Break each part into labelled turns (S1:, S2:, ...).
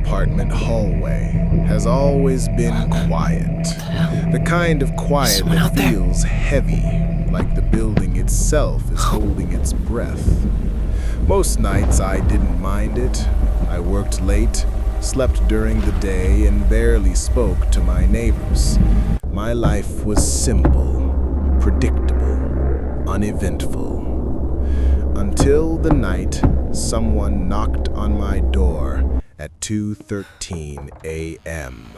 S1: apartment hallway has always been quiet. The kind of quiet that feels heavy, like the building itself is holding its breath. Most nights I didn't mind it. I worked late, slept during the day, and barely spoke to my neighbors. My life was simple, predictable, uneventful. Until the night someone knocked on my door at 2:13 a.m.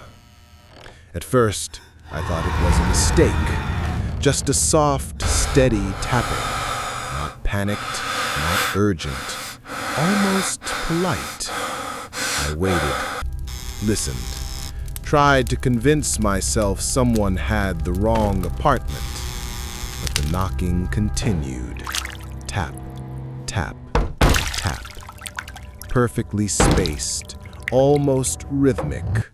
S1: At first, I thought it was a mistake, just a soft, steady tapping, not panicked, not urgent, almost polite. I waited, listened, tried to convince myself someone had the wrong apartment, but the knocking continued. Tap, tap, tap. Perfectly spaced, almost rhythmic.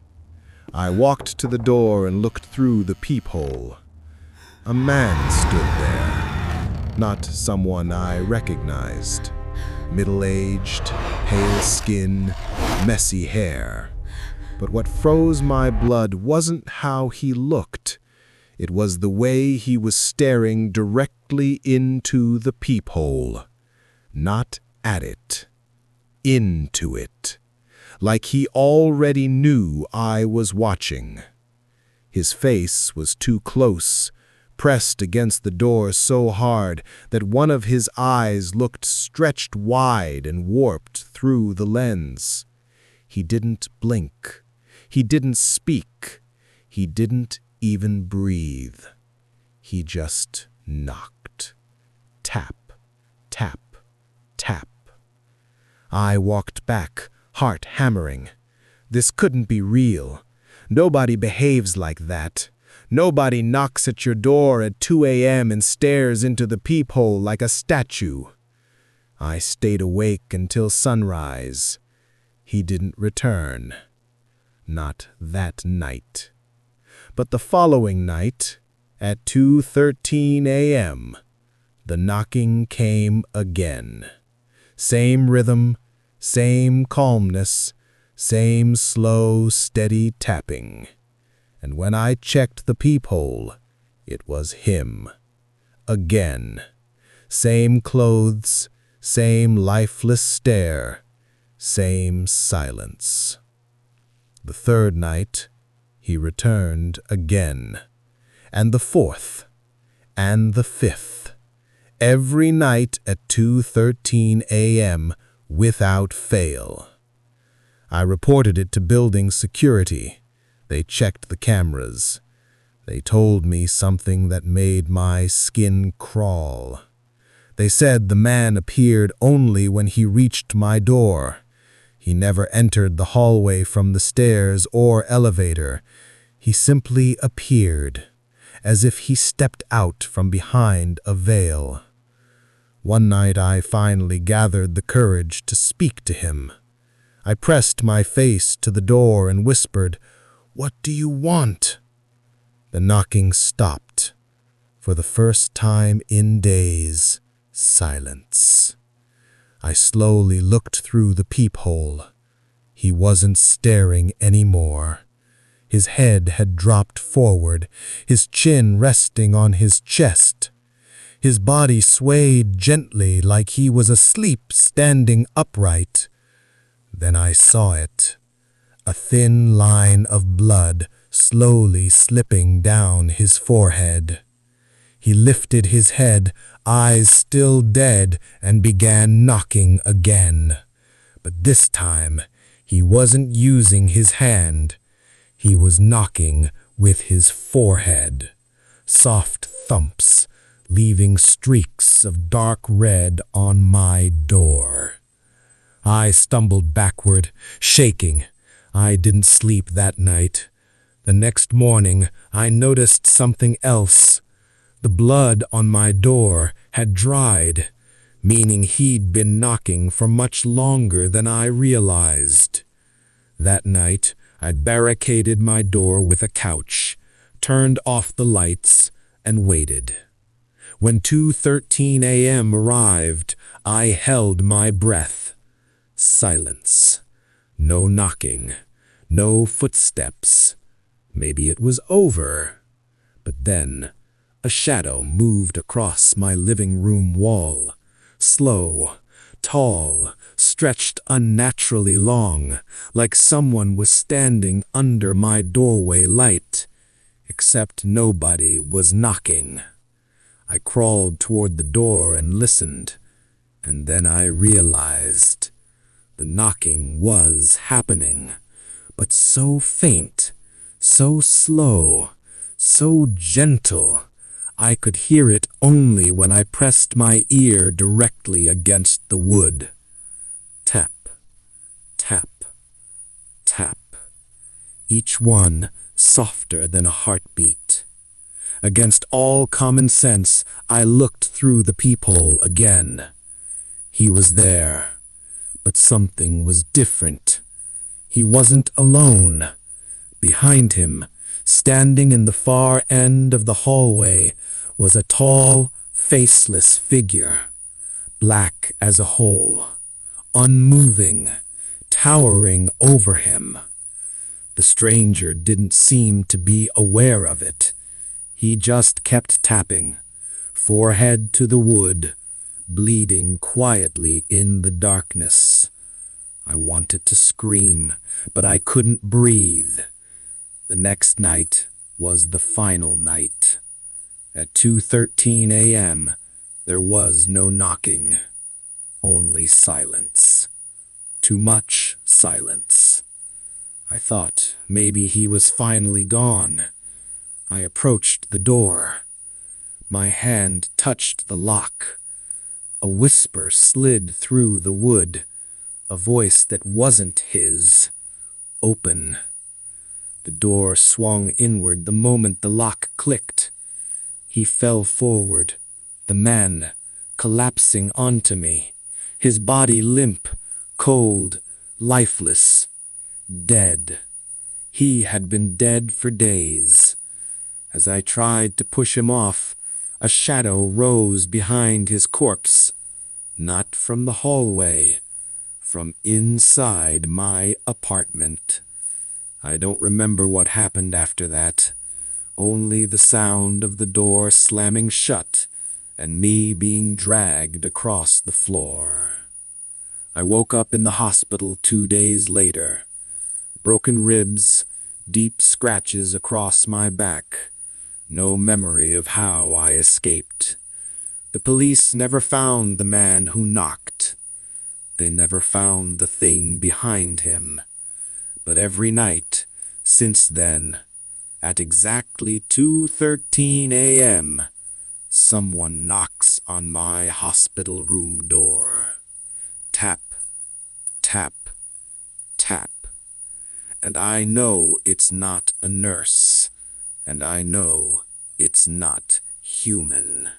S1: I walked to the door and looked through the peephole. A man stood there, not someone I recognized. Middle-aged, pale skin, messy hair. But what froze my blood wasn't how he looked. It was the way he was staring directly into the peephole. Not at it. Into it. Like he already knew I was watching. His face was too close, pressed against the door so hard that one of his eyes looked stretched wide and warped through the lens. He didn't blink. He didn't speak. He didn't even breathe. He just knocked. Tap, tap, tap. I walked back, heart hammering. This couldn't be real. Nobody behaves like that. Nobody knocks at your door at 2 a.m. and stares into the peephole like a statue. I stayed awake until sunrise. He didn't return. Not that night. But the following night, at 2:13 a.m., the knocking came again. Same rhythm, same calmness, same slow, steady tapping. And when I checked the peephole, it was him. Again. Same clothes, same lifeless stare, same silence. The third night, he returned again. And the fourth, and the fifth. Every night at 2:13 a.m. without fail. I reported it to building security. They checked the cameras. They told me something that made my skin crawl. They said the man appeared only when he reached my door. He never entered the hallway from the stairs or elevator. He simply appeared, as if he stepped out from behind a veil. One night I finally gathered the courage to speak to him. I pressed my face to the door and whispered, "What do you want?" The knocking stopped. For the first time in days, silence. I slowly looked through the peephole. He wasn't staring anymore. His head had dropped forward, his chin resting on his chest. His body swayed gently like he was asleep, standing upright. Then I saw it. A thin line of blood slowly slipping down his forehead. He lifted his head, eyes still dead, and began knocking again. But this time, he wasn't using his hand. He was knocking with his forehead. Soft thumps, leaving streaks of dark red on my door. I stumbled backward, shaking. I didn't sleep that night. The next morning, I noticed something else. The blood on my door had dried, meaning he'd been knocking for much longer than I realized. That night, I barricaded my door with a couch, turned off the lights, and waited. When 2:13 a.m. arrived, I held my breath. Silence.
S2: No knocking, no footsteps. Maybe it was over. But then, a shadow moved across my living room wall. Slow, tall, stretched unnaturally long, like someone was standing under my doorway light. Except nobody was knocking. I crawled toward the door and listened, and then I realized the knocking was happening, but so faint, so slow, so gentle. I could hear it only when I pressed my ear directly against the wood. Tap, tap, tap. Each one softer than a heartbeat. Against all common sense, I looked through the peephole again. He was there, but something was different. He wasn't alone. Behind him, standing in the far end of the hallway, was a tall, faceless figure, black as a hole, unmoving, towering over him. The stranger didn't seem to be aware of it. He just kept tapping, forehead to the wood, bleeding quietly in the darkness. I wanted to scream, but I couldn't breathe. The next night was the final night. At 2:13 a.m., there was no knocking, only silence. Too much silence. I thought maybe he was finally gone. I approached the door. My hand touched the lock. A whisper slid through the wood, a voice that wasn't his. Open. The door swung inward the moment the lock clicked. He fell forward, the man collapsing onto me, his body limp, cold, lifeless, dead. He had been dead for days. As I tried to push him off, a shadow rose behind his corpse, not from the hallway, from inside my apartment. I don't remember what happened after that, only the sound of the door slamming shut and me being dragged across the floor. I woke up in the hospital 2 days later. Broken ribs, deep scratches across my back. No memory of how I escaped. The police never found the man who knocked. They never found the thing behind him. But every night, since then, at exactly 2:13 a.m., someone knocks on my hospital room door. Tap, tap, tap. And I know it's not a nurse, and I know it's not human.